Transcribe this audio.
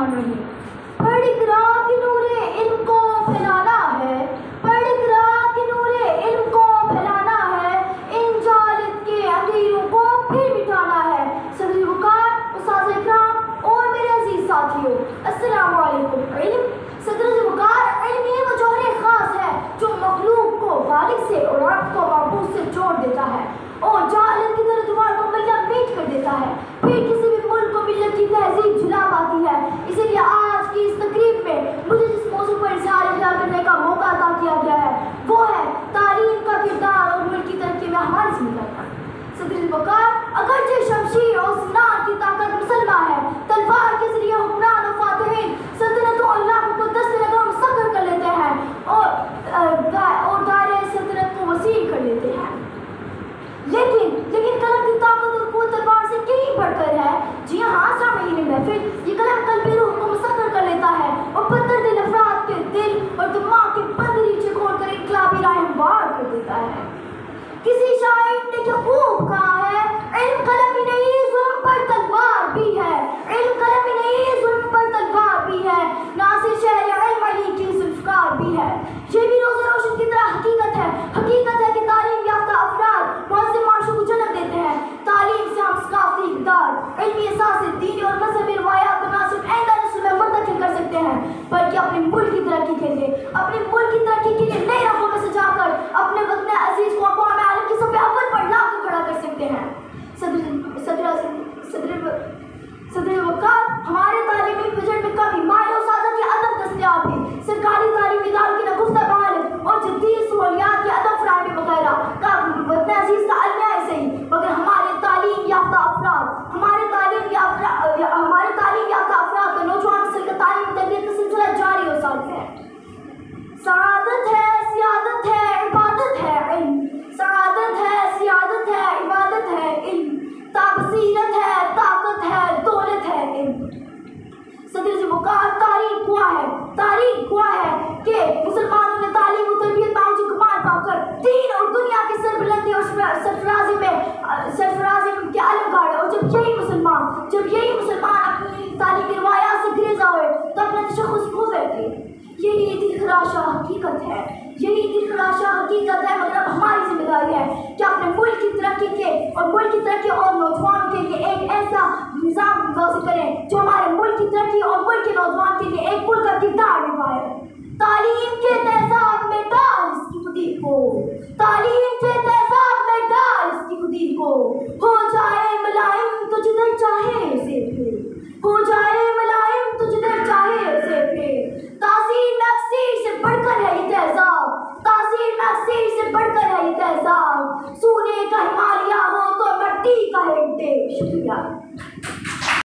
الرحیم۔ پڑھ اقرا کہ نور علم کو پھیلانا ہے، پڑھ اقرا کہ نور علم کو پھیلانا ہے، ان جہالت کے اندھیروں کو پھر مٹانا ہے۔ صدر وقار، استاد اکرام اور میرے عزیز ساتھیوں، السلام علیکم۔ علم، صدر وقار، علم ہی وہ جوہر خاص ہے جو مخلوق کو خالق سے اور عبد کو معبود سے جوڑ دیتا ہے اور جہالت کی طرح دیوار کو میلا میٹ کر دیتا ہے، پھر کسی بھی ملک کو ملت کی تہذیب جھلا پاتی ہے۔ اسی لیے آج کی اس تقریب میں مجھے جس موضوع پر اظہار خیال کرنے کا موقع عطا کیا گیا ہے وہ ہے تعلیم کا کردار اور ملک کی ترقی میں ہماری ذمہ داری۔ صدر وقار، اگرچہ شمشیر اور سنان کی طاقت مسلح ہے، تلوار کے ذریعے حکمران و فاتحین سلطنتوں اور علاقوں کو دست نظر مسخر کر لیتے ہیں اور دائرۂ سلطنت کو وسیع کر لیتے ہیں، لیکن قلم کی طاقت اور قوت تلوار سے کہیں بڑھ کر ہے۔ جی ہاں سامعین محفل، یہ قلم قلبی روح کو مسخر کر لیتا ہے اور پتھر دل افراد کے دل اور دماغ کے بند ریچے کھول کر انقلابی راہ ہموار کر دیتا ہے۔ کسی شاعر نے کیا خوب کہا ہے، علم قلم ہی نہیں ظلم پر تلوار بھی ہے، علم قلم ہی نہیں ظلم پر تلوار بھی ہے، ناصر شہر علم علی کی ذوالفقار بھی ہے۔ یہ بھی روز روشن کی طرح حقیقت ہے کہ تعلیم یافتہ افراد مہذب معاشروں کو جنم دیتے ہیں۔ تعلیم سے ہم ثقافتی اقدار، علمی احساس، دینی اور مذہبی روایات کو نہ صرف آئندہ نسل میں منتقل کر سکتے ہیں بلکہ اپنے ملک کی ترقی کے لیے نئے رنگوں میں سجا کر اپنے وطن عزیز کو اقوام عالم کی صف اول پر لا کر کھڑا کر سکتے ہیں۔ صدر وقار، ہمارے تعلیمی بجٹ میں کمی، مالی و سازہ کی عدم دستیابی، سرکاری تعلیمی اداروں کی نگفتہ بحالی اور جدید سہولیات کی عدم فراہمی وغیرہ کا وطن عزیز کا المیہ ہے صحیح، مگر ہمارے تعلیم یافتہ افراد کا نوجوان نسل کا تعلیم و تربیت کا سلسلہ جاری و سالم ہے۔ سعادت ہے، سیادت ہے، عبادت ہے علم، سعادت ہے، سیادت ہے، عبادت ہے علم، تابصیرت ہے، طاقت ہے، دولت ہے علم۔ صدر وقار، تاریخ گواہ ہے کہ مسلمانوں نے تعلیم و تربیت میں اونچی کمار پا کر دین اور دنیا کی سربلندی اور سرفرازی میں کے علم گاڑے، اور جب یہی مسلمان اپنی تعلیمی روایات سے گریزہ ہوئے تو اپنے تشخص کھو بیٹھے۔ یہی دلخراشہ حقیقت ہے، مگر اب ہماری ذمہ داری ہے کہ اپنے ملک کی ترقی اور نوجوانوں کے لیے ایک ایسا نظام واضح کریں جو ہمارے ملک کی ترقی اور ملک کے نوجوان کے لیے ایک پل کا کردار نبھائے۔ تعلیم کے تیزاب میں ڈال اس کی خودی کو، تعلیم کے تیزاب میں ڈال اس کی خودی کو، ہو جائے ملائم تو جدھر چاہے اسے پھر، ہو جائے ملائم تو جدھر چاہے اسے پھر۔ تاثیر میں اکثیر سے بڑھ کر ہے یہ تیزاب، سونے کا ہمالیہ